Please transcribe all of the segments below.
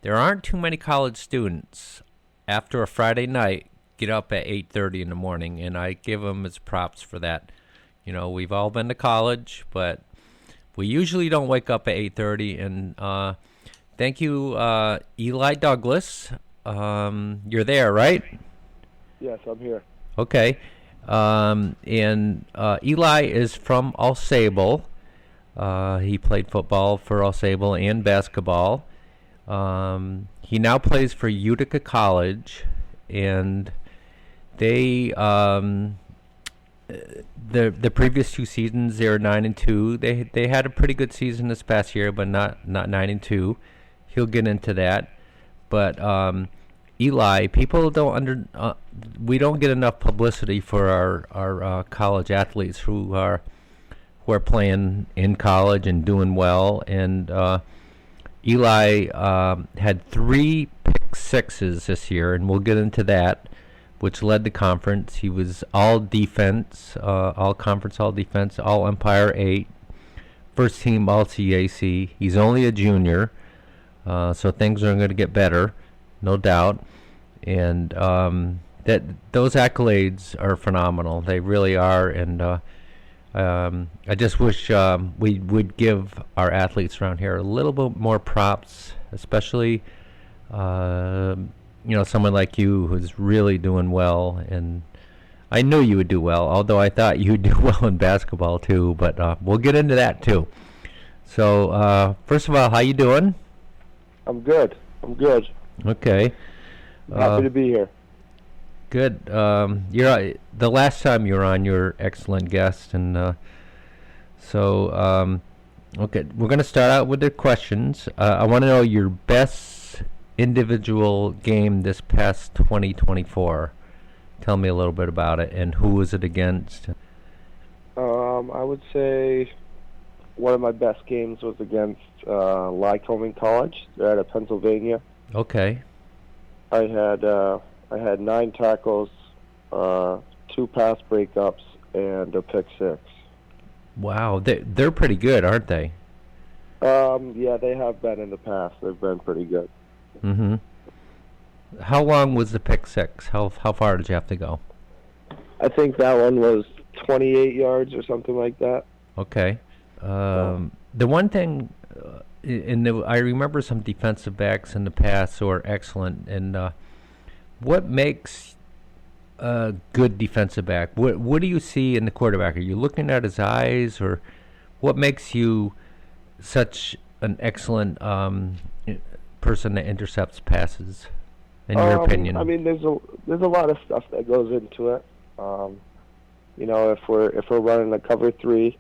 there aren't too many college students after a Friday night get up at 8:30 in the morning, and I give them as props for that. You know, we've all been to college, but we usually don't wake up at 8:30. And thank you, Eli Douglas. You're there, right? Yes, I'm here. Okay. And Eli is from AuSable. He played football for AuSable and basketball. He now plays for Utica College, and they the previous two seasons they were 9-2. They had a pretty good season this past year, but not 9-2. He'll get into that, but Eli, people don't we don't get enough publicity for our college athletes who are playing in college and doing well. And Eli had 3 pick sixes this year, and we'll get into that, which led the conference. He was all defense, all conference, all defense, all Empire 8, first team all CAC. He's only a junior, so things are going to get better, no doubt. And that those accolades are phenomenal. They really are. And I just wish we would give our athletes around here a little bit more props, especially someone like you who's really doing well. And I knew you would do well, although I thought you'd do well in basketball too. But we'll get into that too. So first of all, how you doing? I'm good. Okay. Happy to be here. Good. You're the last time you were on, you're excellent guest, and okay, we're going to start out with the questions. I want to know your best individual game this past 2024. Tell me a little bit about it, and who was it against? I would say one of my best games was against Lycoming College. They're out of Pennsylvania. Okay. I had 9 tackles, 2 pass breakups, and a pick 6. Wow, they're pretty good, aren't they? Yeah, they have been in the past. They've been pretty good. Mm-hmm. How long was the pick 6? How far did you have to go? I think that one was 28 yards or something like that. Okay. The one thing, I remember some defensive backs in the past who are excellent. And what makes a good defensive back? What do you see in the quarterback? Are you looking at his eyes, or what makes you such an excellent person that intercepts passes? In your opinion? I mean, there's a lot of stuff that goes into it. If we're running a cover 3,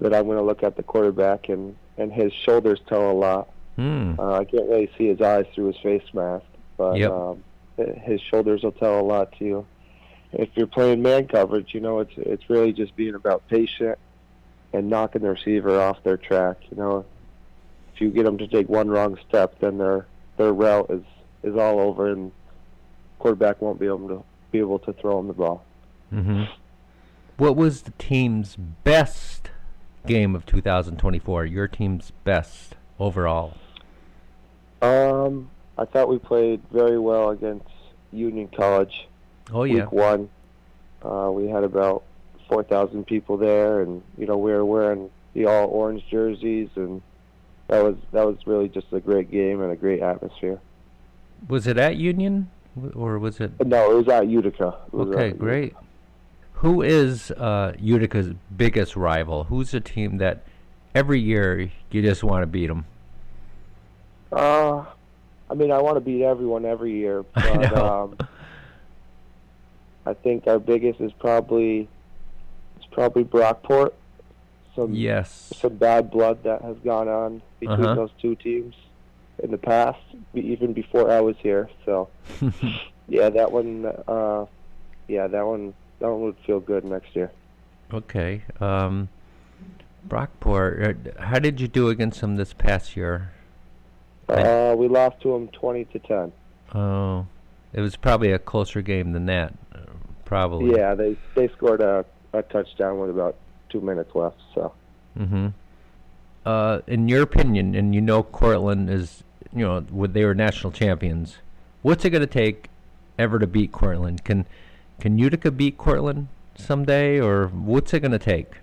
that I'm going to look at the quarterback, and his shoulders tell a lot. I can't really see his eyes through his face mask, but his shoulders will tell a lot to you. If you're playing man coverage, it's really just being about patient and knocking the receiver off their track. If you get them to take one wrong step, then their route is all over, and quarterback won't be able to throw him the ball. Mm-hmm. What was the team's best game of 2024? Your team's best overall? I thought we played very well against Union College. Oh yeah. Week 1, we had about 4,000 people there, and we were wearing the all orange jerseys, and that was really just a great game and a great atmosphere. Was it at Union, or was it? No, it was at Utica. Okay, great. Who is Utica's biggest rival? Who's the team that every year you just want to beat them? I mean, I want to beat everyone every year, but I know. I think our biggest is probably Brockport. Some bad blood that has gone on between those two teams in the past, even before I was here. So, yeah, that one would feel good next year. Okay. Brockport, how did you do against them this past year? We lost to them 20-10. Oh, it was probably a closer game than that, probably. Yeah, they scored a touchdown with about 2 minutes left. So. Mm-hmm. In your opinion, and Cortland is they were national champions. What's it going to take ever to beat Cortland? Can Utica beat Cortland someday, or what's it going to take?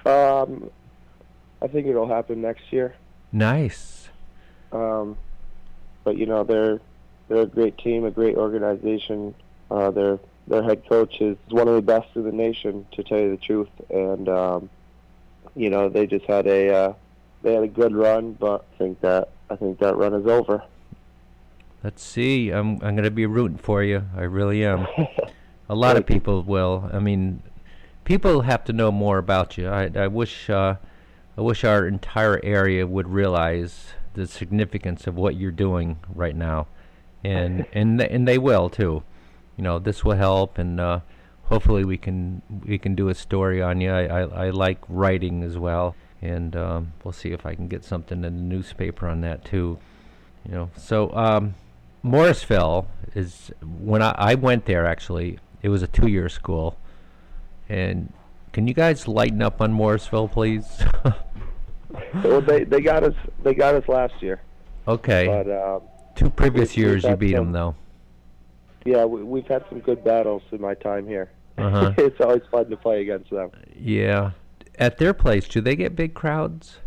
I think it'll happen next year. Nice. But they're a great team, a great organization. Their head coach is one of the best in the nation, to tell you the truth. And they just had a good run, but I think that run is over. Let's see. I'm going to be rooting for you. I really am. A lot of people will. I mean, people have to know more about you. I wish our entire area would realize the significance of what you're doing right now, and they will too. This will help, and hopefully we can do a story on you. I like writing as well, and we'll see if I can get something in the newspaper on that too. So Morrisville is, when I went there, actually, it was a 2-year school. And can you guys lighten up on Morrisville, please? Well, they got us last year. Okay. But 2 previous years you beat them, though. Yeah, we've had some good battles in my time here. Uh-huh. It's always fun to play against them. Yeah. At their place, do they get big crowds?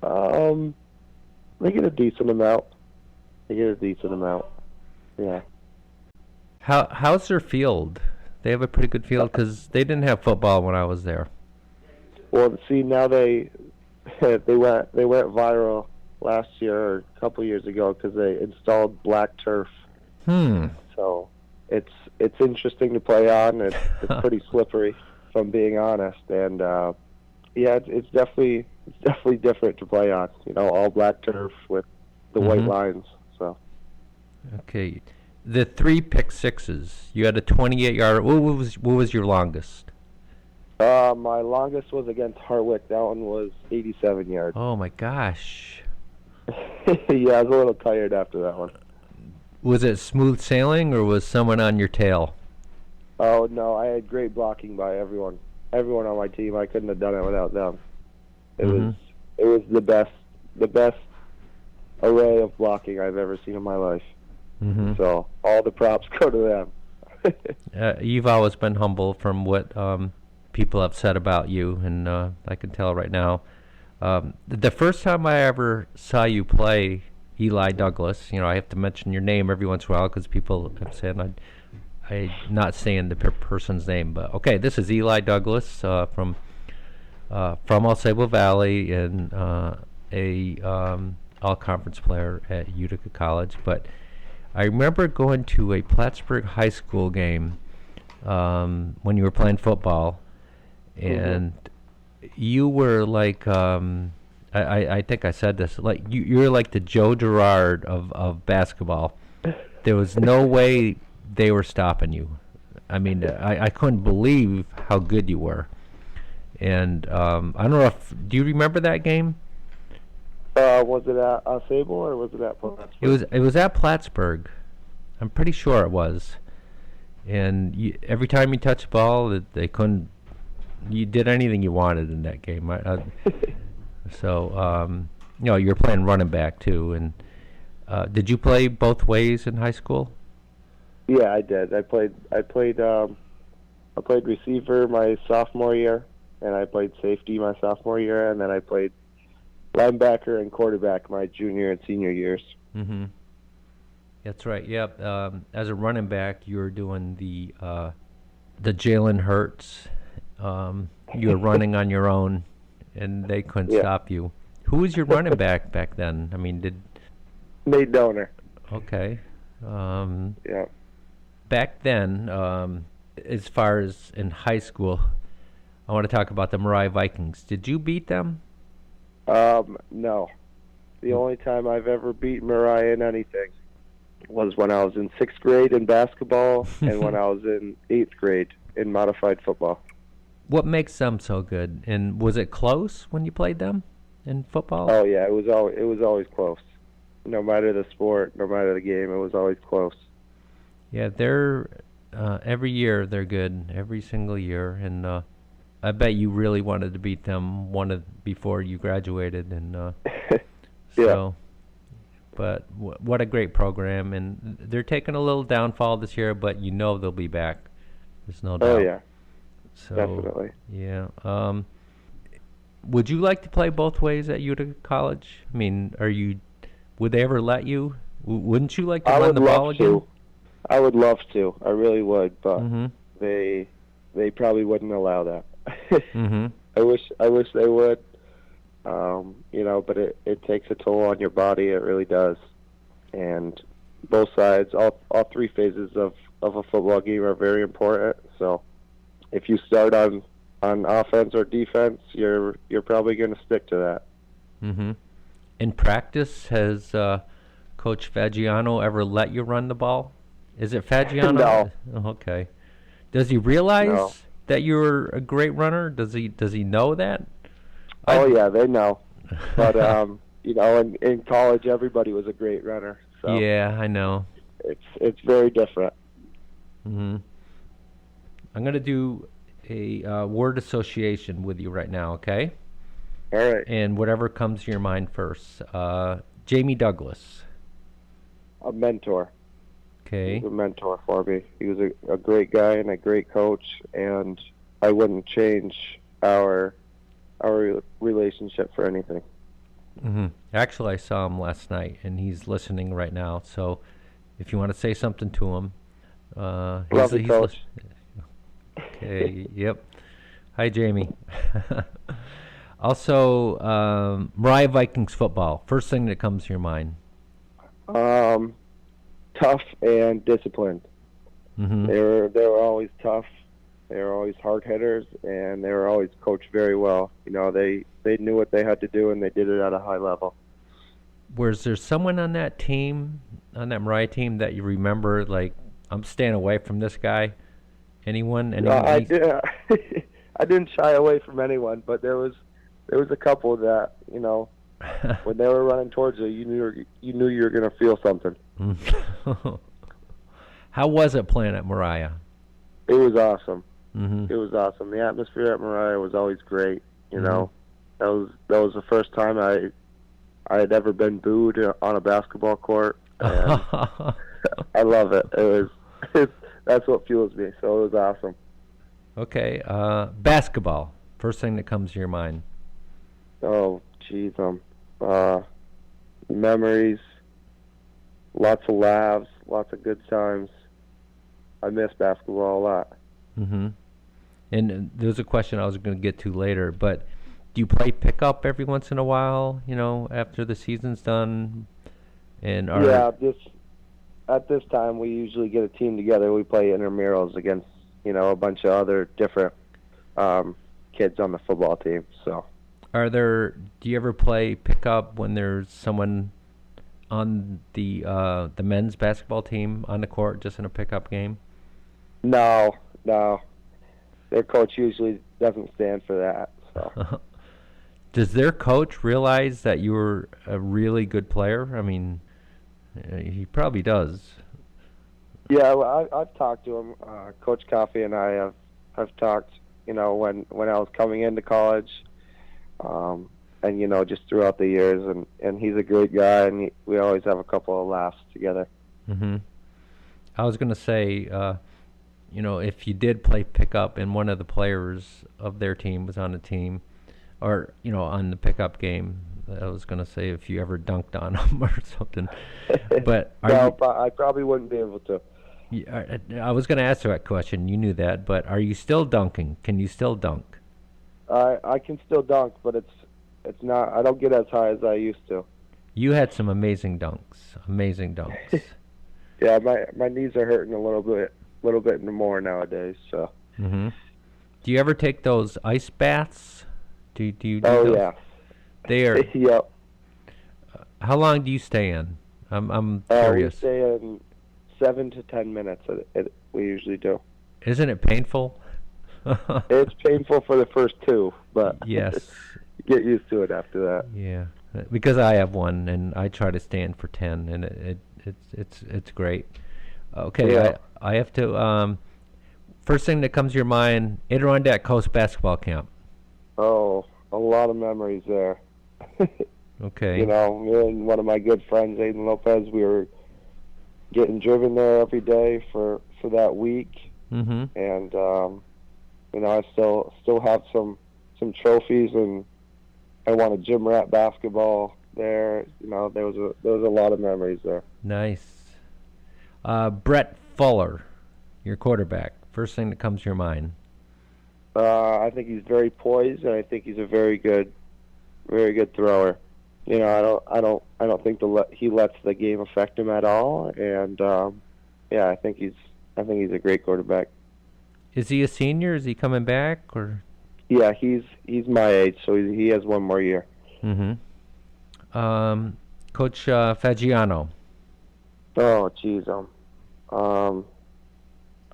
They get a decent amount. Yeah. How's their field? They have a pretty good field, because they didn't have football when I was there. Well, see, now they went viral last year or a couple years ago because they installed black turf. So it's interesting to play on. It's pretty slippery, if I'm being honest. And it's definitely different to play on. All black turf with the white lines. So. Okay. The 3 pick sixes. You had a 28-yard. What was your longest? My longest was against Hartwick. That one was 87 yards. Oh my gosh. Yeah, I was a little tired after that one. Was it smooth sailing, or was someone on your tail? Oh no, I had great blocking by everyone. Everyone on my team. I couldn't have done it without them. It was the best array of blocking I've ever seen in my life. So all the props go to them. You've always been humble from what people have said about you, and I can tell right now. The first time I ever saw you play Eli Douglas, I have to mention your name every once in a while because people have said I'm not saying the person's name, but okay, this is Eli Douglas from Osceola Valley, and a all-conference player at Utica College, but I remember going to a Plattsburgh High School game when you were playing football, and you were like, I think I said this, like you're like the Joe Girard of basketball. There was no way they were stopping you. I mean, I couldn't believe how good you were. And I don't know do you remember that game? Was it at Sable or was it at Plattsburgh? It was at Plattsburgh. I'm pretty sure it was. And every time you touched the ball, they couldn't. You did anything you wanted in that game. So you're playing running back too. And did you play both ways in high school? Yeah, I did. I played receiver my sophomore year, and I played safety my sophomore year, and then I played linebacker and quarterback my junior and senior years. That's right. Yep. As a running back, you were doing the Jalen Hurts. You were running on your own, and they couldn't stop you. Who was your running back then? I mean, Nate Donor. Okay. Yeah. Back then, as far as in high school, I want to talk about the Mariah Vikings. Did you beat them? No. The only time I've ever beat Mariah in anything was when I was in 6th grade in basketball and when I was in 8th grade in modified football. What makes them so good? And was it close when you played them in football? Oh yeah, it was always close. No matter the sport, no matter the game, it was always close. Yeah, they're every year they're good, every single year, and I bet you really wanted to beat them before you graduated, and so But what a great program, and they're taking a little downfall this year, but they'll be back. There's no doubt. Oh yeah, so, definitely. Yeah. Would you like to play both ways at Utica College? I mean, would they ever let you? Wouldn't you like to run the ball again? I would love to. I really would, but Mm-hmm. they probably wouldn't allow that. Mm-hmm. I wish they would. But it takes a toll on your body. It really does. And both sides, all three phases of a football game are very important. So if you start on offense or defense, you're probably going to stick to that. Mm-hmm. In practice, has Coach Fagiano ever let you run the ball? Is it Fagiano? No. Oh, okay. Does he realize that you're a great runner? Does he know that? Oh yeah, they know. But in college, everybody was a great runner. So yeah, I know. It's very different. Mm-hmm. I'm gonna do a word association with you right now, okay? All right. And whatever comes to your mind first. Jamie Douglas. A mentor. Okay. He was a mentor for me. He was a great guy and a great coach, and I wouldn't change our relationship for anything. Mm-hmm. Actually, I saw him last night, and he's listening right now. So, if you want to say something to him, Love you, Coach. Okay. Yep. Hi, Jamie. Also, Mariah Vikings football. First thing that comes to your mind. Tough and disciplined. Mm-hmm. They were always tough. They were always hard hitters, and they were always coached very well. They knew what they had to do, and they did it at a high level. Was there someone on that team, on that Mariah team, that you remember, like, I'm staying away from this guy? Anyone? I didn't shy away from anyone, but there was a couple that when they were running towards you, you knew you were going to feel something. How was it playing at Mariah? It was awesome. Mm-hmm. It was awesome. The atmosphere at Mariah was always great. Mm-hmm. That was the first time I had ever been booed on a basketball court. And I love it. That's what fuels me. So it was awesome. Okay, basketball. First thing that comes to your mind. Oh, geez, memories, lots of laughs, lots of good times. I miss basketball a lot. Mm-hmm. And there's a question I was going to get to later, but do you play pickup every once in a while, after the season's done? At this time, we usually get a team together. We play intramurals against, a bunch of other different kids on the football team. So, do you ever play pickup when there's someone on the men's basketball team on the court, just in a pickup game? No. Their coach usually doesn't stand for that. So. Does their coach realize that you're a really good player? I mean, he probably does. Yeah, well, I've talked to him. Coach Coffey and I have talked. When I was coming into college, and just throughout the years, and he's a great guy, and we always have a couple of laughs together. Mm-hmm. I was going to say, if you did play pickup and one of the players of their team was on the team, or on the pickup game, I was going to say if you ever dunked on them or something. But I probably wouldn't be able to. I was going to ask that question. You knew that, but are you still dunking? Can you still dunk? I can still dunk, but it's not. I don't get as high as I used to. You had some amazing dunks. Amazing dunks. Yeah, my knees are hurting a little bit more nowadays. So. Mm-hmm. Do you ever take those ice baths? Do you do Oh those? yeah. They are. Yep. How long do you stay in? I'm curious. We stay in 7 to 10 minutes. We usually do. Isn't it painful? It's painful for the first 2, but yes, you get used to it after that. Yeah, because I have one, and I try to stay in for 10, and it's great. Okay, Yeah. I have to. First thing that comes to your mind: Adirondack Coast basketball camp. Oh, a lot of memories there. Okay. You know, me and one of my good friends, Aiden Lopez, we were getting driven there every day for that week, Mm-hmm. and you know, I still have some trophies, and I won a gym rat basketball there. You know, there was a lot of memories there. Nice. Brett Fuller, your quarterback. First thing that comes to your mind. I think he's very poised, and I think he's a very good thrower. You know, I don't think he lets the game affect him at all, and yeah, I think he's a great quarterback. Is he a senior? Is he coming back or? Yeah, he's my age, so he has one more year. Mm-hmm. Coach Fagiano. Oh, geez,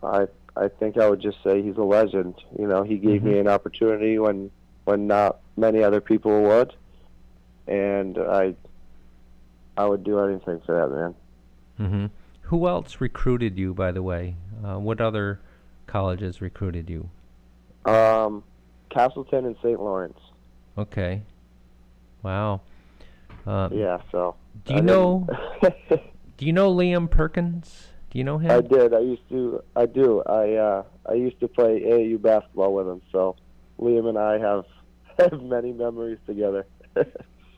I think I would just say he's a legend. You know, he gave me an opportunity when not many other people would, and I would do anything for that man. Mm-hmm. Who else recruited you, by the way? What other colleges recruited you? Castleton and St. Lawrence. Okay. Wow. Yeah. So. Do you know? Do you know Liam Perkins? Do you know him? I did. I used to. I do. I used to play AAU basketball with him. So Liam and I have many memories together.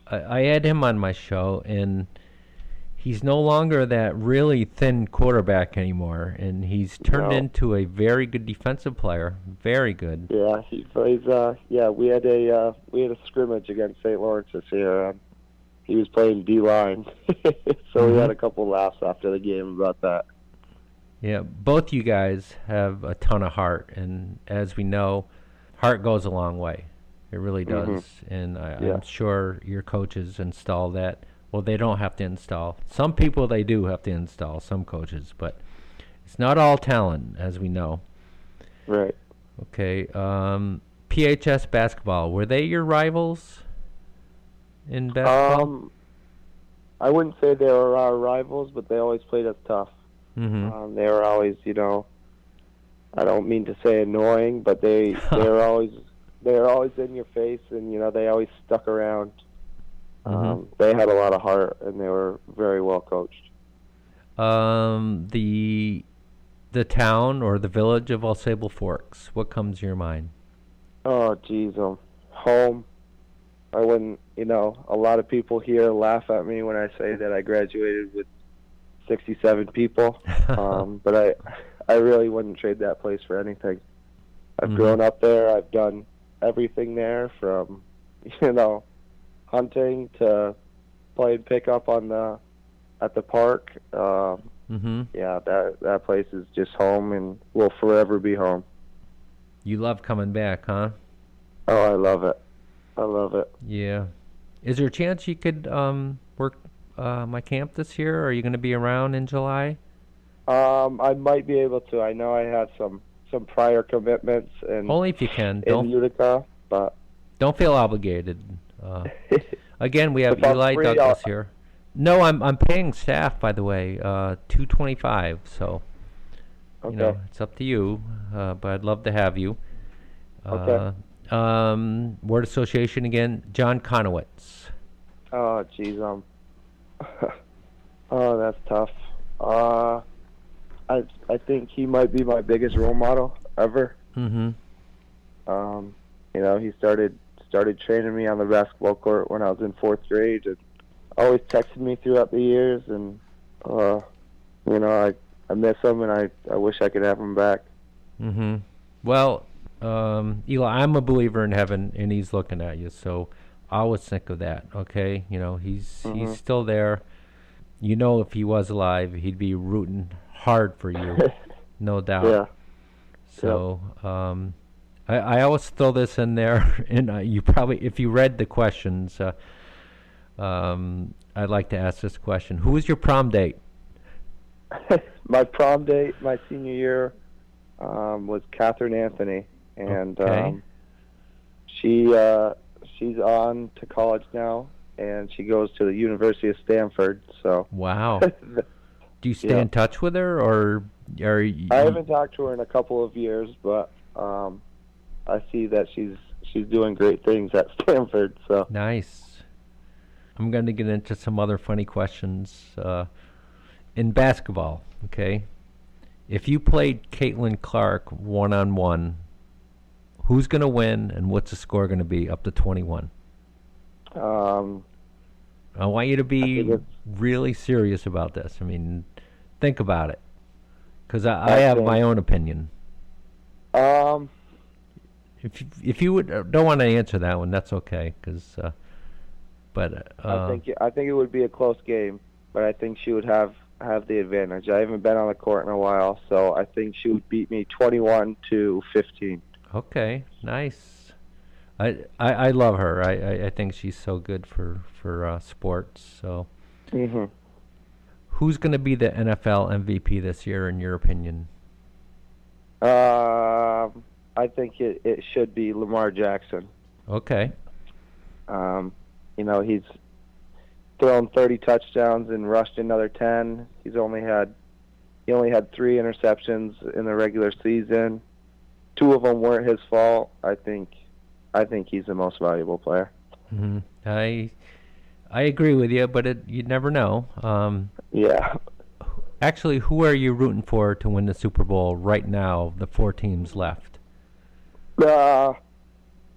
I had him on my show, and he's no longer that really thin quarterback anymore, and he's turned into a very good defensive player. Very good. Yeah, he plays. Yeah, we had a scrimmage against St. Lawrence this year. He was playing D line, so we had a couple laughs after the game about that. Yeah, both you guys have a ton of heart, and as we know, heart goes a long way. It really does, and I'm sure your coaches install that. Well, they don't have to install. Some people they do have to install, some coaches, but it's not all talent, as we know. Right. Okay. PHS basketball, were they your rivals in basketball? I wouldn't say they were our rivals, but they always played us tough. Mm-hmm. They were always, you know, I don't mean to say annoying, but they were always in your face, and you know they always stuck around. They had a lot of heart, and they were very well coached. The town or the village of All Sable Forks, what comes to your mind? Oh, geez, home. I wouldn't, you know, a lot of people here laugh at me when I say that I graduated with 67 people, but I really wouldn't trade that place for anything. I've grown up there. I've done everything there, from, you know, hunting to playing pickup at the park. Yeah, that place is just home and will forever be home. You love coming back, huh? Oh, I love it. I love it. Yeah. Is there a chance you could work my camp this year? Are you going to be around in July? I might be able to. I know I had some prior commitments only if you can. In Utica, but don't feel obligated. Again, we have Eli Douglas here. No, I'm paying staff, by the way, $225. So, you know, it's up to you. But I'd love to have you. Okay. Word association again, John Conowitz. Oh, geez, oh, that's tough. I think he might be my biggest role model ever. Mm-hmm. You know, he started training me on the basketball court when I was in 4th grade, and always texted me throughout the years. And you know, I miss him, and I wish I could have him back. Mm-hmm. Well, Eli, I'm a believer in heaven, and he's looking at you. So I always think of that. Okay, you know, he's still there. You know, if he was alive, he'd be rooting hard for you, no doubt. Yeah. So I always throw this in there, and you probably, if you read the questions, I'd like to ask this question: who was your prom date? My prom date, my senior year, was Catherine Anthony, and she's on to college now, and she goes to the University of Stanford. So wow. Do you stay in touch with her, or are you? I haven't talked to her in a couple of years, but I see that she's doing great things at Stanford. So nice. I'm going to get into some other funny questions. In basketball, okay? If you played Caitlin Clark one-on-one, who's going to win and what's the score going to be up to 21? I want you to be really serious about this. I mean, think about it. Because I have my own opinion. If you don't want to answer that one, that's okay. I think it would be a close game, but I think she would have the advantage. I haven't been on the court in a while, so I think she would beat me 21-15. Okay, nice. I love her. I think she's so good for sports. So, who's going to be the NFL MVP this year, in your opinion? I think it should be Lamar Jackson. Okay. He's thrown 30 touchdowns and rushed another 10. He only had 3 interceptions in the regular season. 2 of them weren't his fault. I think he's the most valuable player. Mm-hmm. I agree with you, but you never know. Yeah. Actually, who are you rooting for to win the Super Bowl right now? The 4 teams left.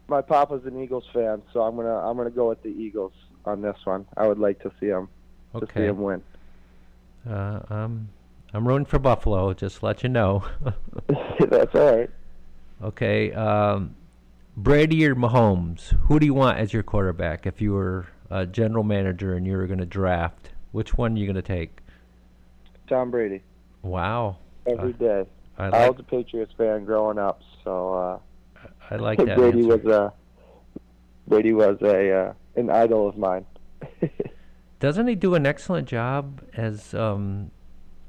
My papa's an Eagles fan, so I'm gonna go with the Eagles on this one. I would like to see him win. I'm rooting for Buffalo. Just to let you know. That's all right. Okay. Brady or Mahomes? Who do you want as your quarterback? If you were a general manager and you were going to draft, which one are you going to take? Tom Brady. Wow. Every day. I was a Patriots fan growing up, so I like that answer. Brady was an idol of mine. Doesn't he do an excellent job as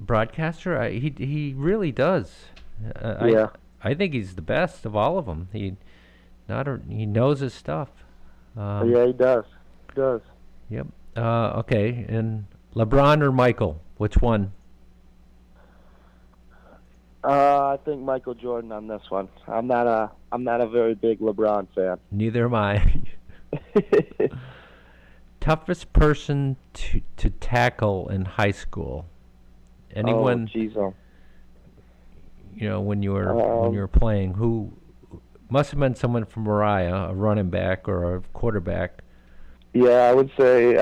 broadcaster? He really does. Yeah. I think he's the best of all of them. He knows his stuff. Yeah, he does. He does. Yep. Okay. And LeBron or Michael? Which one? I think Michael Jordan on this one. I'm not a very big LeBron fan. Neither am I. Toughest person to tackle in high school? Anyone? Oh, jeez. When you were playing, who must have been someone from Mariah, a running back or a quarterback. Yeah, I would say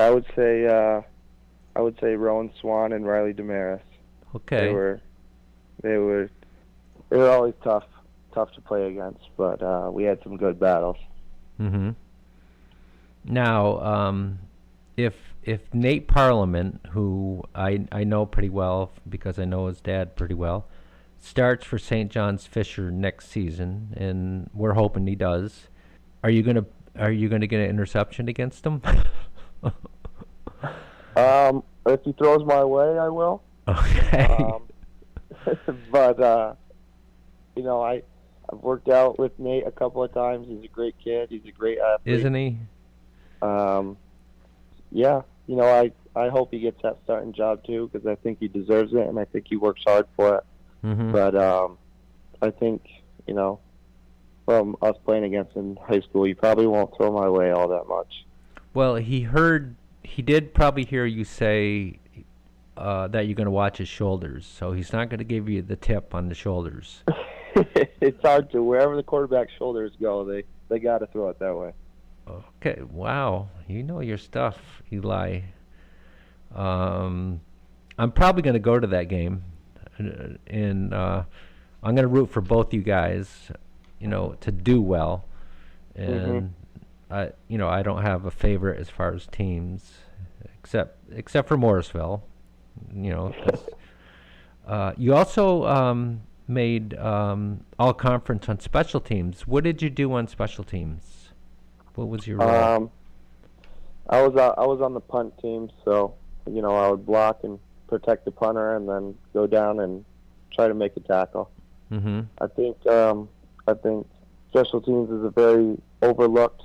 Rowan Swan and Riley Damaris. Okay. They were always tough to play against, but we had some good battles. Mm-hmm. Now, if Nate Parliament, who I know pretty well because I know his dad pretty well, starts for St. John's Fisher next season, and we're hoping he does, are you gonna get an interception against him? If he throws my way, I will. Okay. But I've worked out with Nate a couple of times. He's a great kid. He's a great athlete. Isn't he? Yeah. I hope he gets that starting job too, because I think he deserves it, and I think he works hard for it. Mm-hmm. But I think from us playing against him in high school, he probably won't throw my way all that much. Well, he did probably hear you say that you're going to watch his shoulders, so he's not going to give you the tip on the shoulders. It's hard to. Wherever the quarterback's shoulders go, they got to throw it that way. Okay, wow. You know your stuff, Eli. I'm probably going to go to that game, and I'm going to root for both you guys, to do well. And I don't have a favorite as far as teams, except for Morrisville. You also made all conference on special teams. What did you do on special teams? What was your role? I was on the punt team, so I would block and protect the punter, and then go down and try to make a tackle. Mm-hmm. I think special teams is a very overlooked,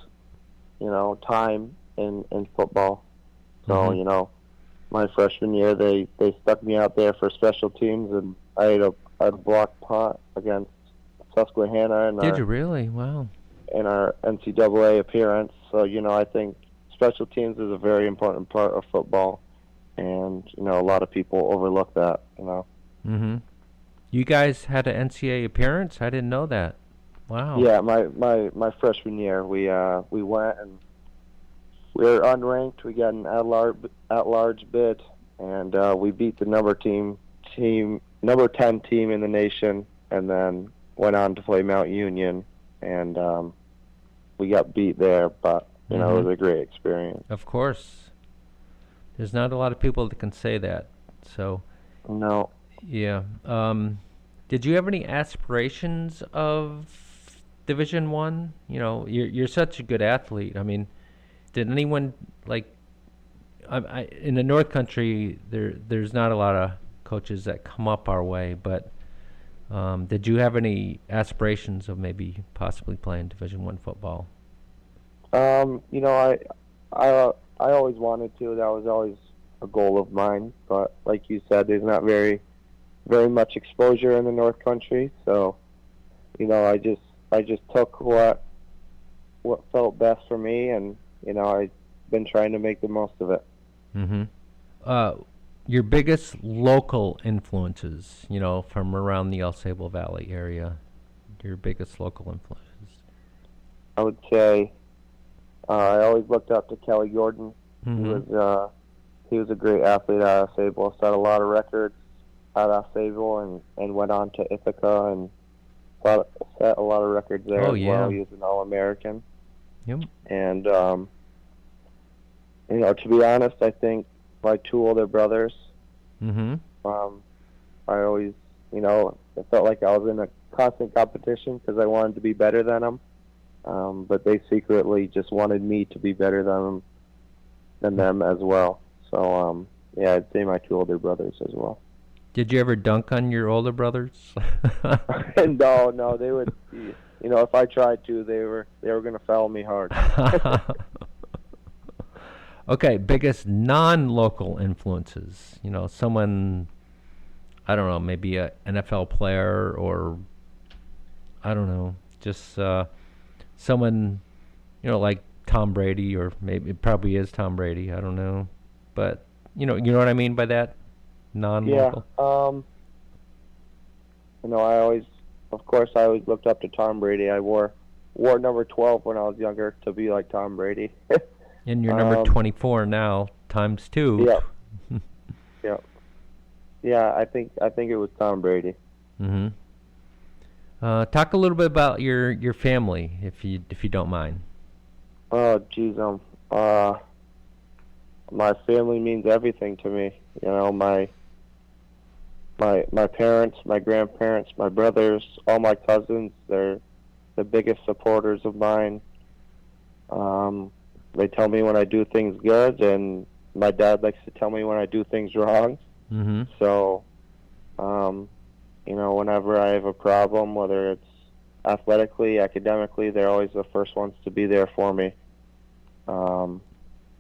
time in football. So Mm-hmm. My freshman year, they stuck me out there for special teams, and I had a blocked punt against Susquehanna. Did you really? Wow. In our NCAA appearance. So, I think special teams is a very important part of football, and a lot of people overlook that. Mm-hmm. You guys had an NCAA appearance? I didn't know that. Wow. Yeah, my freshman year, we went and we were unranked. We got an at-large bid, and we beat the number 10 team in the nation, and then went on to play Mount Union, and we got beat there, but it was a great experience. Of course. There's not a lot of people that can say that. So. No. Yeah. Did you have any aspirations of Division I? You're such a good athlete. I mean, did anyone in the North Country there's not a lot of coaches that come up our way, but did you have any aspirations of maybe possibly playing Division I football? I always wanted to. That was always a goal of mine, but like you said, there's not very much exposure in the North Country, so I just took what felt best for me, and I've been trying to make the most of it. Mm-hmm. Your biggest local influences, from around the El Sable Valley area, your biggest local influences? I would say I always looked up to Kelly Gordon. Mm-hmm. He was a great athlete at El Sable, set a lot of records at El Sable, and went on to Ithaca and set a lot of records there as well. He was an All-American. Yep. And, to be honest, I think my two older brothers, I always, it felt like I was in a constant competition because I wanted to be better than them. But they secretly just wanted me to be better than them as well. So, I'd say my two older brothers as well. Did you ever dunk on your older brothers? No, they would. If I tried to, they were going to foul me hard. Okay, biggest non-local influences. Someone, I don't know, maybe a NFL player, or I don't know, just someone, like Tom Brady, or maybe it probably is Tom Brady. I don't know, but you know what I mean by that. Non-local? Yeah. I always looked up to Tom Brady. I wore number 12 when I was younger to be like Tom Brady. And you're number 24 now, times 2. Yeah. Yeah. Yeah, I think it was Tom Brady. Mm-hmm. Talk a little bit about your family, if you don't mind. Oh, geez, my family means everything to me. My parents, my grandparents, my brothers, all my cousins, they're the biggest supporters of mine. They tell me when I do things good, and my dad likes to tell me when I do things wrong. Mm-hmm. So, whenever I have a problem, whether it's athletically, academically, they're always the first ones to be there for me. All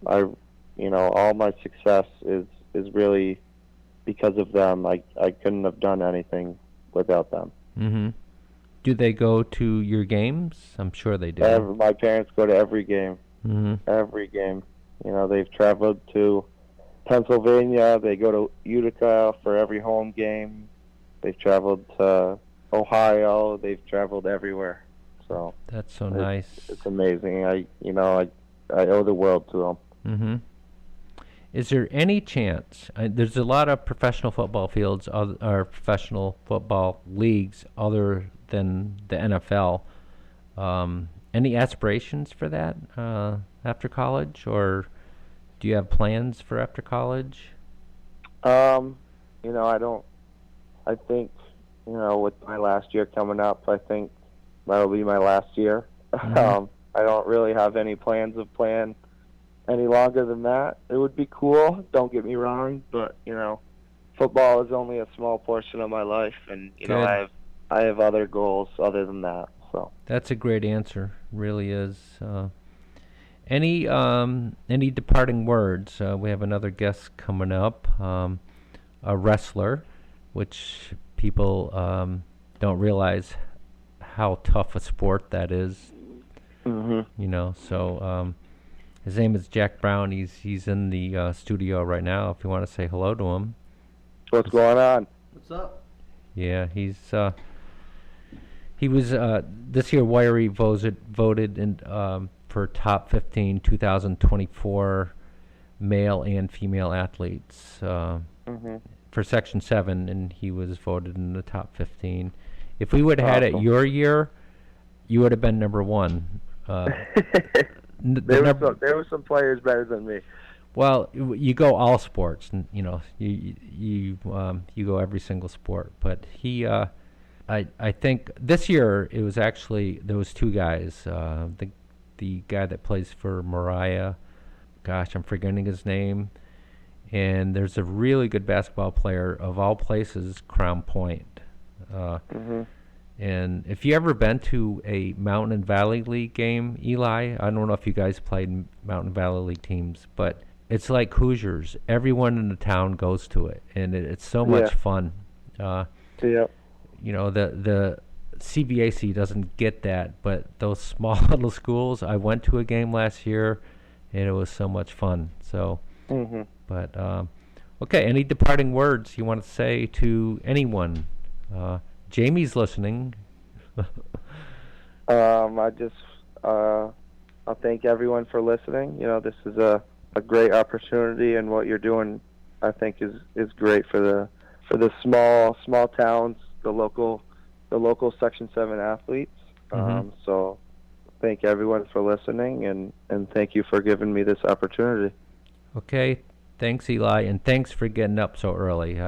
my success is really because of them. I couldn't have done anything without them. Mm-hmm. Do they go to your games? I'm sure they do. My parents go to every game. Mm-hmm. Every game. They've traveled to Pennsylvania. They go to Utica for every home game. They've traveled to Ohio. They've traveled everywhere. So that's so nice. It's amazing. I owe the world to them. Mm-hmm. Is there any chance? There's a lot of professional football fields, or professional football leagues, other than the NFL. Any aspirations for that after college, or do you have plans for after college? I don't. I think, with my last year coming up, I think that'll be my last year. Mm-hmm. I don't really have any plans of playing any longer than that. It would be cool, don't get me wrong, but, football is only a small portion of my life, and, I have other goals other than that. So that's a great answer, really is. Any departing words? We have another guest coming up, a wrestler, which people don't realize how tough a sport that is. Mm-hmm. So His name is Jack Brown. He's in the studio right now. If you want to say hello to him. What's going on? What's up? Yeah, he was this year Wiry voted in for top 15 2024 male and female athletes for Section 7, and he was voted in the top 15. If we would have had it your year, you would have been number one. There were some players better than me. Well, you go all sports, and you go every single sport. But I think this year it was actually there was two guys. The guy that plays for Mariah, gosh, I'm forgetting his name. And there's a really good basketball player of all places, Crown Point. And if you ever been to a Mountain and Valley League game, Eli, I don't know if you guys played Mountain Valley League teams, but it's like Hoosiers. Everyone in the town goes to it, and it's so much fun. Yeah. The CVAC doesn't get that, but those small little schools, I went to a game last year, and it was so much fun. So, but okay, any departing words you want to say to anyone? Jamie's listening. I just I'll thank everyone for listening. This is a great opportunity, and what you're doing, I think, is great for the small towns, the local Section 7 athletes. So thank everyone for listening, and thank you for giving me this opportunity. Okay, thanks, Eli, and thanks for getting up so early.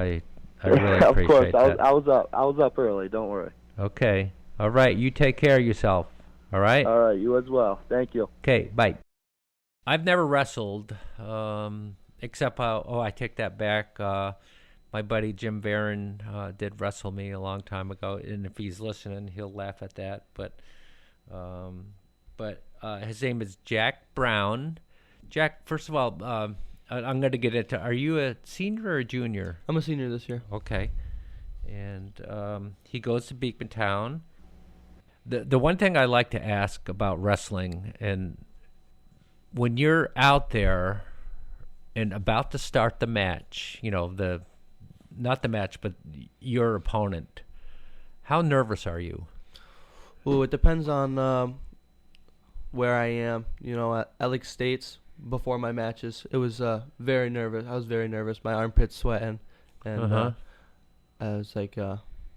I really appreciate that. Of course, I was up early. Don't worry. Okay, all right. You take care of yourself. All right. All right, you as well. Thank you. Okay, bye. I've never wrestled, except I take that back. My buddy Jim Barron did wrestle me a long time ago, and if he's listening, he'll laugh at that. But his name is Jack Brown. Jack, first of all, I'm going to get into. Are you a senior or a junior? I'm a senior this year. Okay, and he goes to Beekmantown. The one thing I like to ask about wrestling, and when you're out there and about to start the match, not the match, but your opponent, how nervous are you? Well, it depends on where I am. At Lake States, before my matches, it was very nervous. I was very nervous. My armpits sweating, and I was like,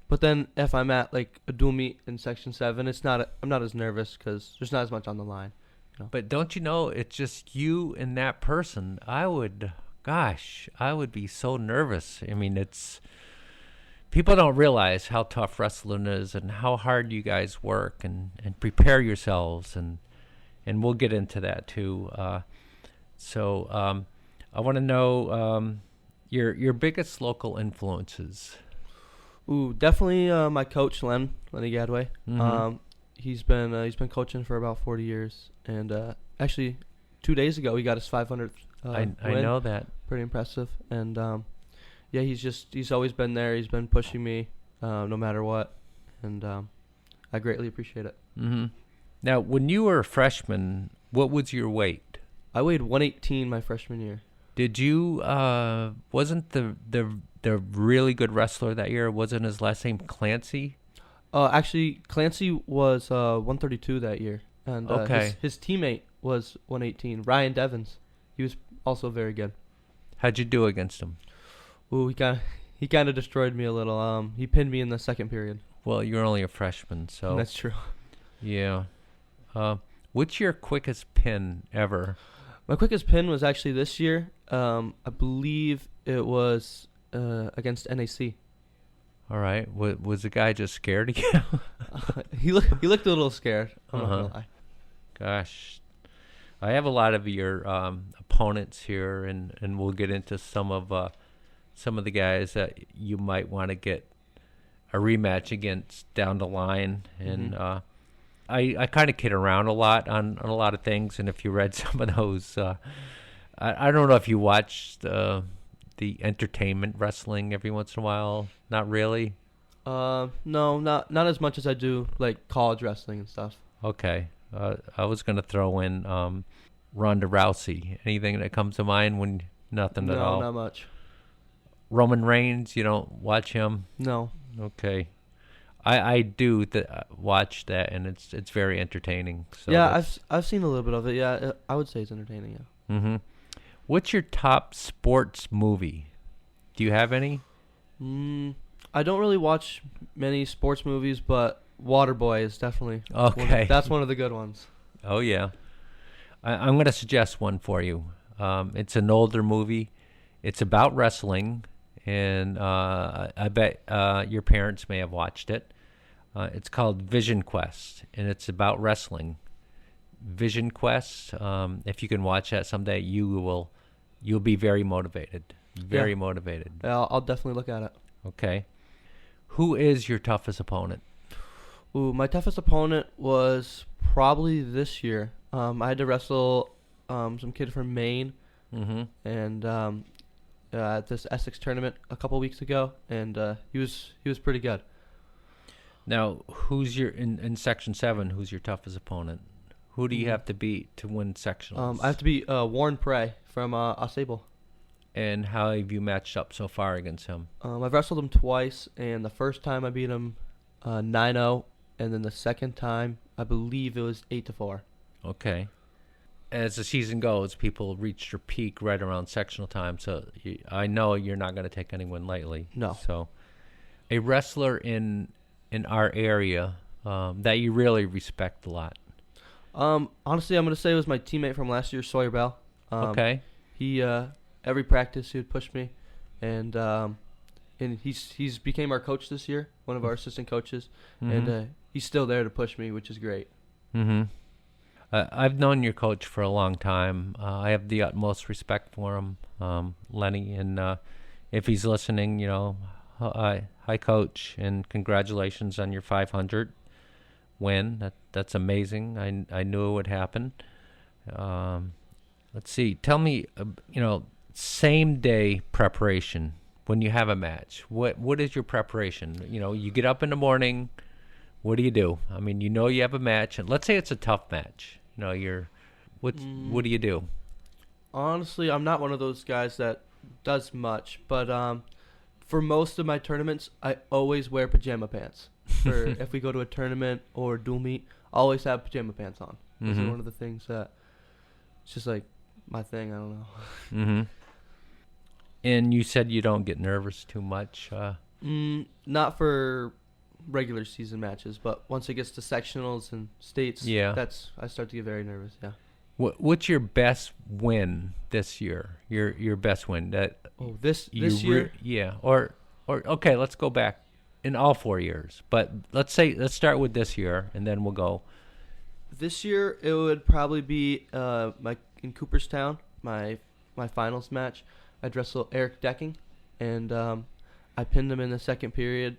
but then if I'm at like a dual meet in Section 7, I'm not as nervous because there's not as much on the line. But don't you know, it's just you and that person. I would be so nervous. I mean, people don't realize how tough wrestling is and how hard you guys work and prepare yourselves, and we'll get into that too. So I want to know your biggest local influences. Ooh, definitely my coach Lenny Gadway. He's been coaching for about 40 years, and actually 2 days ago he got his 500th I win. know that. Pretty impressive, and he's always been there. He's been pushing me no matter what, and I greatly appreciate it. Now, when you were a freshman, what was your weight? I weighed 118 my freshman year. Did you wasn't the really good wrestler that year, wasn't his last name Clancy? Actually, Clancy was 132 that year, and his teammate was 118. Ryan Devins, he was also very good. How'd you do against him? Ooh, he kind of destroyed me a little. He pinned me in the second period. Well, you're only a freshman, so that's true. Yeah. What's your quickest pin ever? My quickest pin was actually this year. I believe it was against NAC. All right. Was the guy just scared of you? He looked a little scared. I'm not gonna lie. Gosh, I have a lot of your opponents here, and we'll get into some of the guys that you might want to get a rematch against down the line. And I kind of kid around a lot on a lot of things, and if you read some of those, I don't know if you watched the entertainment wrestling every once in a while. Not really? No, not as much as I do like college wrestling and stuff. Okay. I was going to throw in Ronda Rousey? Anything that comes to mind when nothing at all? No, not much. Roman Reigns, you don't watch him? No. Okay. I do watch that, and it's very entertaining. So yeah, I've seen a little bit of it. Yeah, I would say it's entertaining. Yeah. Mm-hmm. What's your top sports movie? Do you have any? I don't really watch many sports movies, but Waterboy is definitely Okay. that's one of the good ones. Oh yeah, I'm going to suggest one for you. It's an older movie. It's about wrestling, and I bet your parents may have watched it. It's called Vision Quest, and it's about wrestling. Vision Quest. If you can watch that someday, you'll be very motivated. Very motivated. Yeah, I'll definitely look at it. Okay. Who is your toughest opponent? Ooh, my toughest opponent was probably this year. I had to wrestle some kid from Maine, and at this Essex tournament a couple weeks ago, and he was pretty good. Now, who's your in Section 7? Who's your toughest opponent? Who do you have to beat to win sectionals? I have to beat Warren Prey from Ausable. And how have you matched up so far against him? I've wrestled him twice, and the first time I beat him 9-0, and then the second time I believe it was 8-4. Okay. As the season goes, people reach their peak right around sectional time, so I know you're not going to take anyone lightly. No. So, a wrestler in our area that you really respect a lot. Honestly, I'm going to say it was my teammate from last year, Sawyer Bell. Okay. He every practice he would push me, and he's became our coach this year, one of our assistant coaches, and he's still there to push me, which is great. I've known your coach for a long time. I have the utmost respect for him, Lenny, and if he's listening, hi coach, and congratulations on your 500 win. That's amazing. I knew it would happen. Let's see. Tell me, same day preparation when you have a match. What is your preparation? You get up in the morning. What do? I mean, you have a match, and let's say it's a tough match. What do you do? Honestly, I'm not one of those guys that does much, but for most of my tournaments, I always wear pajama pants. For if we go to a tournament or dual meet, I always have pajama pants on. This is one of the things that it's just like my thing. I don't know. And you said you don't get nervous too much. Not for regular season matches, but once it gets to sectionals and states, I start to get very nervous. Yeah. What's your best win this year? Your best win this year? Or okay, let's go back in all 4 years. But let's start with this year, and then we'll go. This year it would probably be in Cooperstown, my finals match. I'd wrestle Eric Decking, and I pinned him in the second period.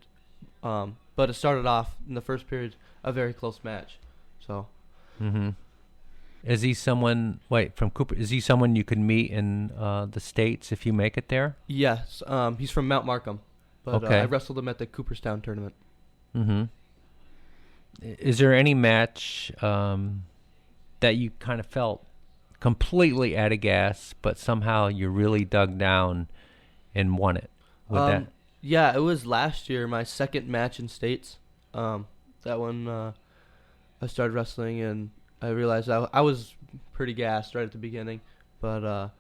But it started off in the first period a very close match. So. Is he someone from Cooper? Is he someone you can meet in the States if you make it there? Yes. He's from Mount Markham, but I wrestled him at the Cooperstown tournament. Is there any match that you kind of felt completely out of gas, but somehow you really dug down and won it? Yeah, it was last year, my second match in states. That one, I started wrestling, and I realized I was pretty gassed right at the beginning, but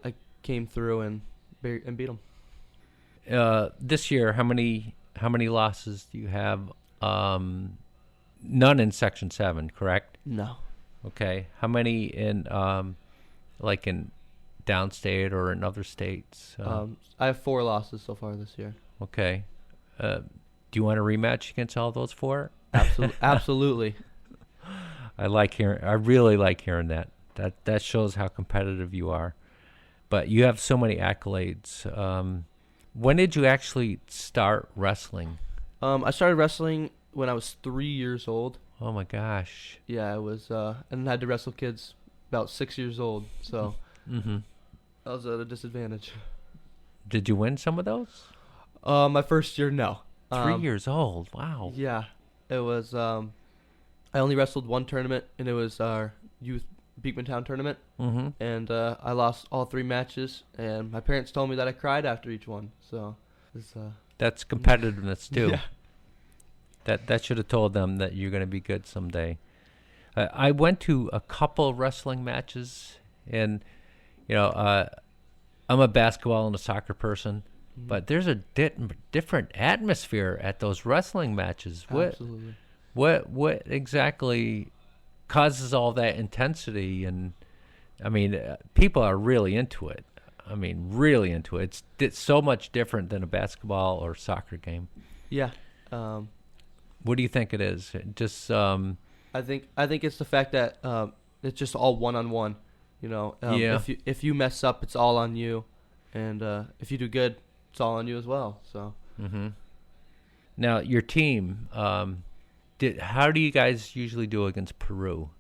I came through and beat them. This year, how many losses do you have? None in Section 7, correct? No. Okay. How many in in downstate or in other states? I have 4 losses so far this year. Okay. Do you want a rematch against all those 4? Absolutely. I really like hearing that. That shows how competitive you are. But you have so many accolades. When did you actually start wrestling? I started wrestling when I was 3 years old. Oh my gosh. Yeah, I was, and I had to wrestle kids about 6 years old. So I was at a disadvantage. Did you win some of those? My first year, no. 3 years old. Wow. Yeah, it was. I only wrestled one tournament, and it was our youth Beekman tournament, Mm-hmm. and I lost all 3 matches, and my parents told me that I cried after each one. So it's That's competitiveness too. yeah. That should have told them that you're going to be good someday. I went to a couple wrestling matches, and I'm a basketball and a soccer person, but there's a different atmosphere at those wrestling matches. Absolutely. What exactly causes all that intensity? And I mean, people are really into it. I mean, really into it. It's so much different than a basketball or soccer game. Yeah. What do you think it is? Just I think it's the fact that it's just all one-on-one. Yeah. If you mess up, it's all on you, and if you do good, it's all on you as well. So. Mm-hmm. Now your team, how do you guys usually do against Peru?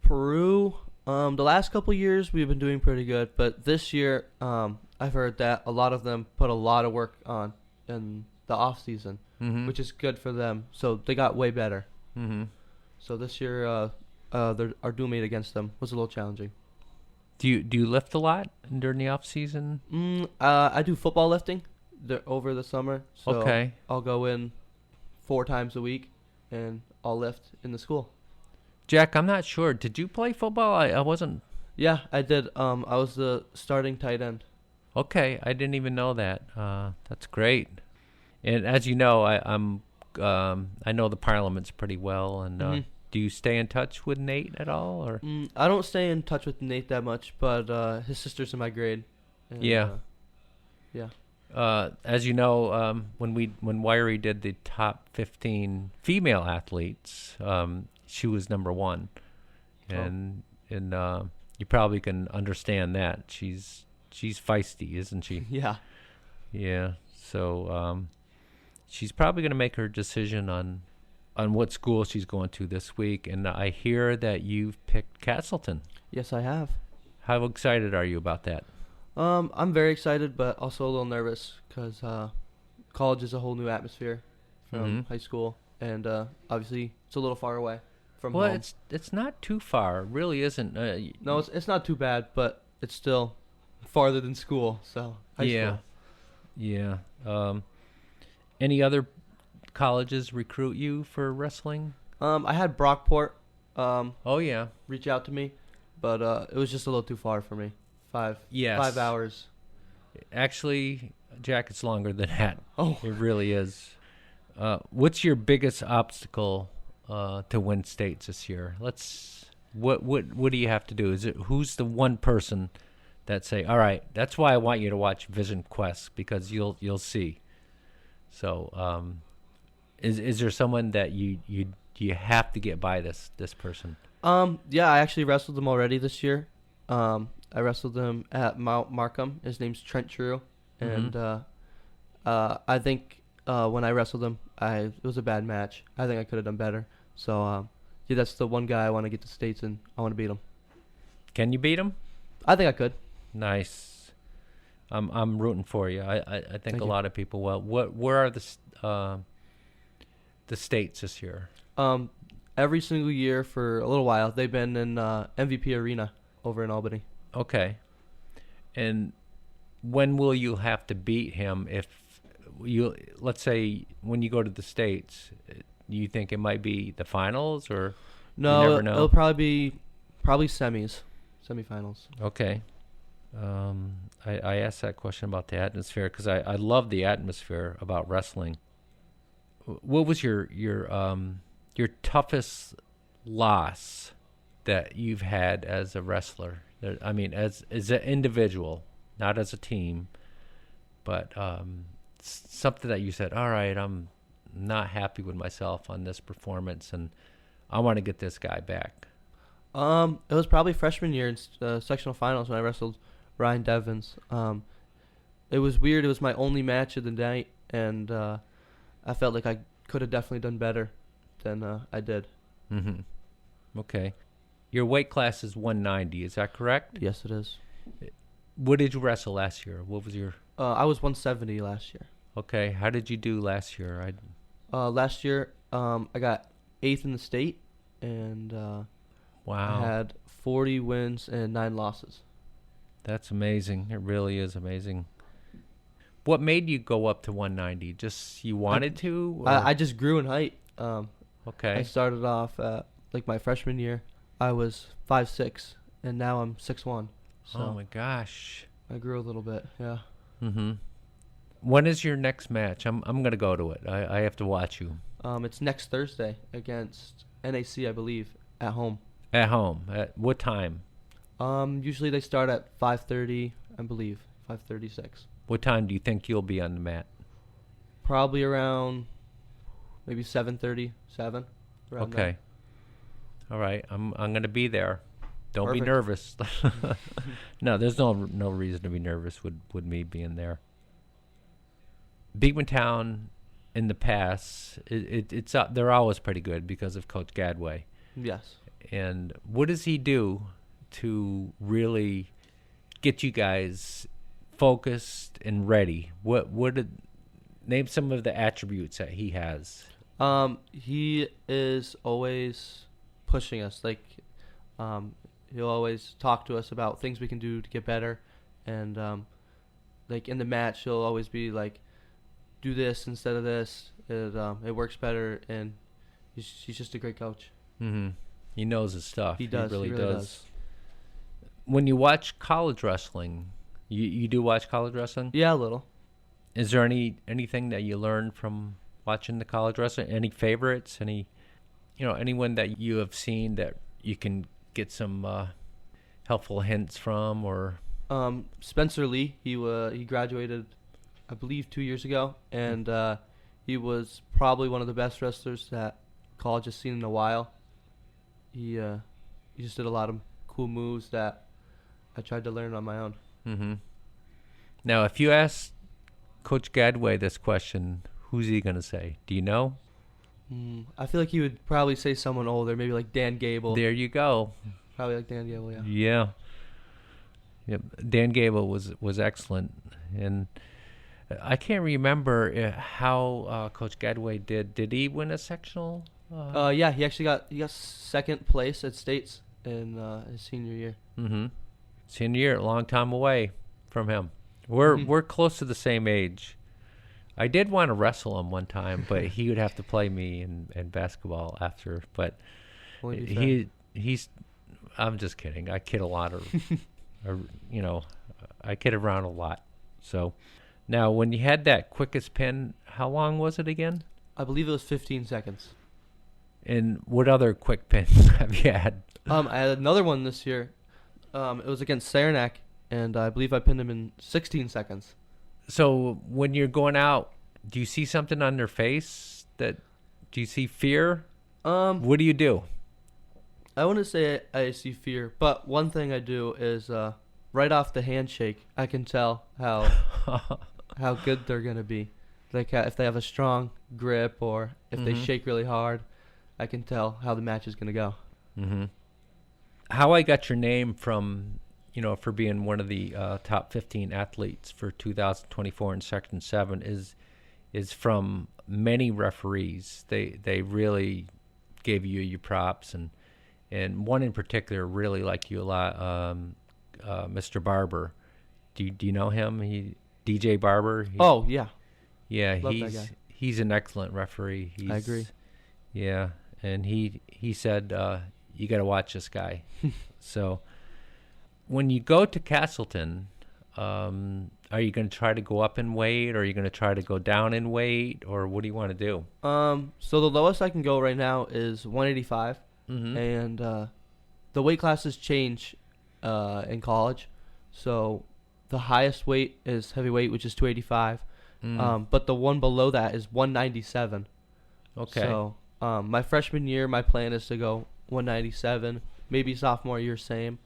Peru, the last couple years we've been doing pretty good, but this year I've heard that a lot of them put a lot of work on in the off season, which is good for them. So they got way better. Mm-hmm. So this year, our dual meet against them was a little challenging. Do you lift a lot during the off season? I do football lifting over the summer. So Okay. I'll go in 4 times a week, and I'll lift in the school. Jack, I'm not sure. Did you play football? I wasn't. Yeah, I did. I was the starting tight end. Okay, I didn't even know that. That's great. And as you know, I know the Parliaments pretty well. And do you stay in touch with Nate at all? Or I don't stay in touch with Nate that much, but his sister's in my grade. And, yeah. Yeah. As you know, when Wiry did the top 15 female athletes, she was number 1, and you probably can understand that she's feisty, isn't she? Yeah. Yeah. So she's probably going to make her decision on what school she's going to this week, and I hear that you've picked Castleton. Yes, I have. How excited are you about that? I'm very excited, but also a little nervous because college is a whole new atmosphere from high school, and obviously it's a little far away from home. Well, it's not too far. It really isn't. No, it's not too bad, but it's still farther than school. So high school. Yeah. Any other colleges recruit you for wrestling? I had Brockport. Oh yeah. Reach out to me, but it was just a little too far for me. 5 hours. Actually, Jack, it's longer than that. Oh, it really is. What's your biggest obstacle to win states this year? What do you have to do? Who's the one person that say, all right, that's why I want you to watch Vision Quest, because you'll see. So, is there someone that you have to get by this person? Yeah, I actually wrestled him already this year. I wrestled him at Mount Markham. His name's Trent True, and I think when I wrestled him, it was a bad match. I think I could have done better. So yeah, that's the one guy I want to get to states, and I want to beat him. Can you beat him? I think I could. Nice. I'm rooting for you. I think a lot of people will. Where are the states this year? Every single year for a little while. They've been in MVP Arena over in Albany. Okay. And when will you have to beat him? If let's say when you go to the states, you think it might be the finals, or no? You never know? It'll probably semifinals. Okay. I asked that question about the atmosphere because I love the atmosphere about wrestling. What was your toughest loss that you've had as a wrestler? I mean, as an individual, not as a team, but something that you said, all right, I'm not happy with myself on this performance, and I want to get this guy back. It was probably freshman year in sectional finals when I wrestled Ryan Devins. It was weird. It was my only match of the night, and I felt like I could have definitely done better than I did. Mm-hmm. Okay. Your weight class is 190, is that correct? Yes, it is. What did you wrestle last year? What was your... I was 170 last year. Okay. How did you do last year? Last year, I got 8th in the state, and wow. I had 40 wins and 9 losses. That's amazing. It really is amazing. What made you go up to 190? Just you wanted to? Or? I just grew in height. Okay. I started off like my freshman year. I was 5'6", and now I'm 6'1". So oh my gosh. I grew a little bit. Yeah. Mhm. When is your next match? I'm gonna go to it. I have to watch you. It's next Thursday against NAC, I believe, at home. At home. At what time? Usually they start at 5:30, I believe, 5:36. What time do you think you'll be on the mat? Probably around maybe 7:30, 7. Okay. There. All right. I'm gonna be there. Don't Perfect. be nervous. No, there's no reason to be nervous with me being there. Beekmantown in the past, it's they're always pretty good because of Coach Gadway. Yes. And what does he do to really get you guys focused and ready? Name some of the attributes that he has. He is always pushing us. Like, he'll always talk to us about things we can do to get better, and like in the match, he'll always be like, "Do this instead of this. It works better." And he's just a great coach. Mm-hmm. He knows his stuff. He does. He really really does. When you watch college wrestling, you do watch college wrestling? Yeah, a little. Is there anything that you learned from watching the college wrestling? Any favorites? Anyone that you have seen that you can get some helpful hints from? Or Spencer Lee, he graduated, I believe, 2 years ago, and he was probably one of the best wrestlers that college has seen in a while. He just did a lot of cool moves that I tried to learn on my own. Mm-hmm. Now, if you ask Coach Gadway this question, who's he going to say? Do you know? I feel like he would probably say someone older, maybe like Dan Gable. There you go. Probably like Dan Gable, yeah. Yeah. Yep. Dan Gable was excellent, and I can't remember how Coach Gadway did. Did he win a sectional? Yeah, he actually got second place at states in his senior year. Mm-hmm. Senior year, a long time away from him. We're close to the same age. I did want to wrestle him one time, but he would have to play me in basketball after. But he's. I'm just kidding. I kid a lot, I kid around a lot. So now, when you had that quickest pin, how long was it again? I believe it was 15 seconds. And what other quick pins have you had? I had another one this year. It was against Saranac, and I believe I pinned him in 16 seconds. So when you're going out, do you see something on their face? Do you see fear? What do you do? I wouldn't say I see fear, but one thing I do is right off the handshake, I can tell how good they're gonna be. Like if they have a strong grip or if they shake really hard, I can tell how the match is gonna go. Mm-hmm. How I got your name from, for being one of the top 15 athletes for 2024 in Section 7 is from many referees. They really gave you your props, and one in particular really liked you a lot, Mr. Barber. Do you know him? DJ Barber. Oh yeah. Yeah, Love that guy. He's an excellent referee. I agree. Yeah, and he said you got to watch this guy. So when you go to Castleton, are you going to try to go up in weight, or are you going to try to go down in weight, or what do you want to do? So the lowest I can go right now is 185, and the weight classes change in college. So the highest weight is heavyweight, which is 285. But the one below that is 197. Okay. So my freshman year, my plan is to go 197. Maybe sophomore year, same.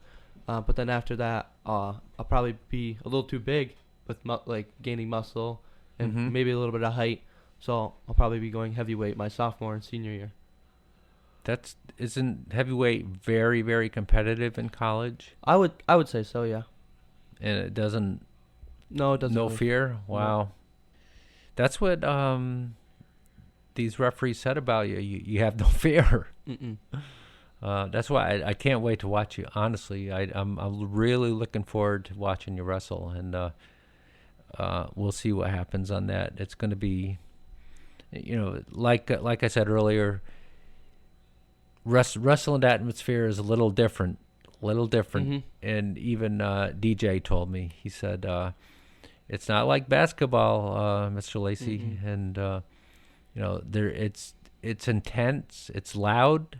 But then after that, I'll probably be a little too big with gaining muscle and maybe a little bit of height. So I'll probably be going heavyweight my sophomore and senior year. Isn't heavyweight very, very competitive in college? I would say so, yeah. And it doesn't. No, it doesn't. No really. fear. Wow. No. That's what these referees said about you. You have no fear. That's why I can't wait to watch you. Honestly, I'm really looking forward to watching you wrestle, and we'll see what happens on that. It's going to be, like I said earlier, wrestling atmosphere is a little different, Mm-hmm. and even DJ told me. He said it's not like basketball, Mr. Lacey, Mm-hmm. and there it's intense, it's loud,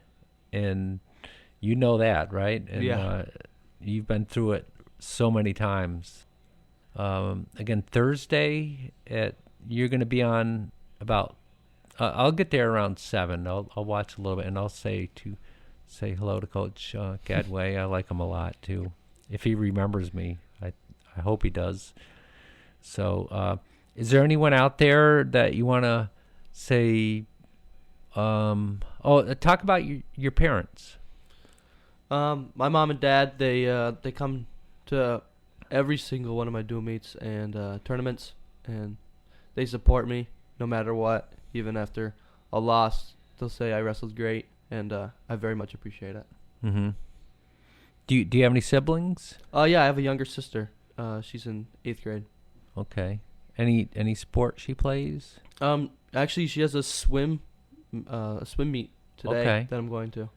and you know that, right? And Yeah. you've been through it so many times. Again, Thursday you're going to be on about. I'll get there around 7. I'll watch a little bit, and I'll say hello to Coach Gadway. I like him a lot too. If he remembers me, I hope he does. So, is there anyone out there that you want to say? Talk about your parents. My mom and dad, they come to every single one of my dual meets and tournaments, and they support me no matter what. Even after a loss, they'll say I wrestled great, and I very much appreciate it. Mm-hmm. Do you have any siblings? Yeah, I have a younger sister. She's in 8th grade. Okay. Any sport she plays? Actually, she has a swim meet today Okay. that I'm going to.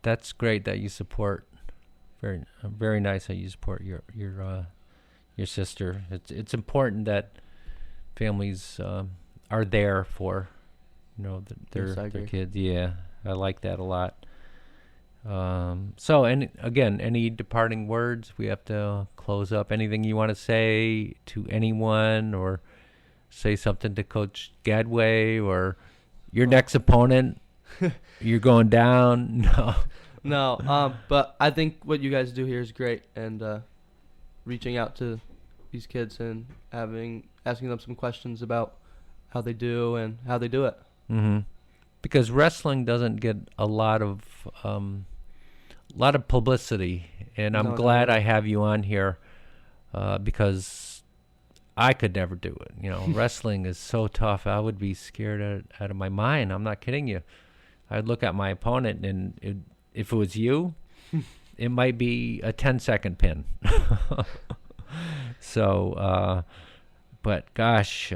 That's great that you support. Very nice that you support your sister. It's important that families are there for Yes, I their agree. kids. Yeah, I like that a lot. So, and again, any departing words? We have to close up. Anything you want to say to anyone, or say something to Coach Gadway, or your next opponent? You're going down. No. No, but I think what you guys do here is great, and reaching out to these kids and asking them some questions about how they do and how they do it. Mm-hmm. Because wrestling doesn't get a lot of publicity, and I'm No, glad no. I have you on here because I could never do it. Wrestling is so tough. I would be scared out of my mind. I'm not kidding you. I'd look at my opponent, and if it was you, it might be a 10-second pin. So, but gosh,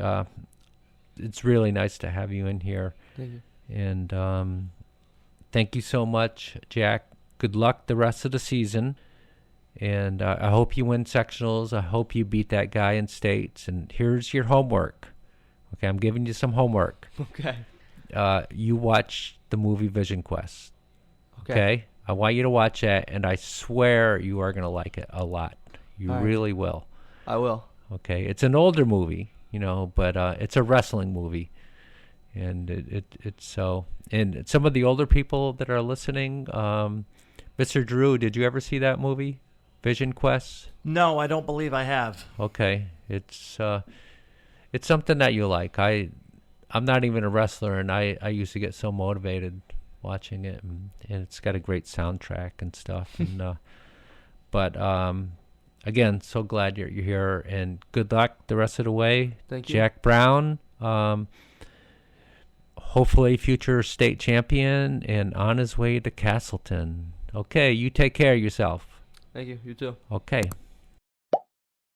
it's really nice to have you in here. Thank you. And thank you so much, Jack. Good luck the rest of the season. And I hope you win sectionals. I hope you beat that guy in states. And here's your homework. Okay, I'm giving you some homework. Okay. You watch the movie Vision Quest. Okay? I want you to watch that, and I swear you are going to like it a lot. You All right. really will. I will. Okay? It's an older movie, but it's a wrestling movie. And it's so... And some of the older people that are listening, Mr. Drew, did you ever see that movie, Vision Quest? No, I don't believe I have. Okay. It's something that you like. I'm not even a wrestler, and I used to get so motivated watching it, and it's got a great soundtrack and stuff. And but again, so glad you're here, and good luck the rest of the way. Thank you. Jack Brown, hopefully future state champion, and on his way to Castleton. Okay, you take care of yourself. Thank you. You too. Okay.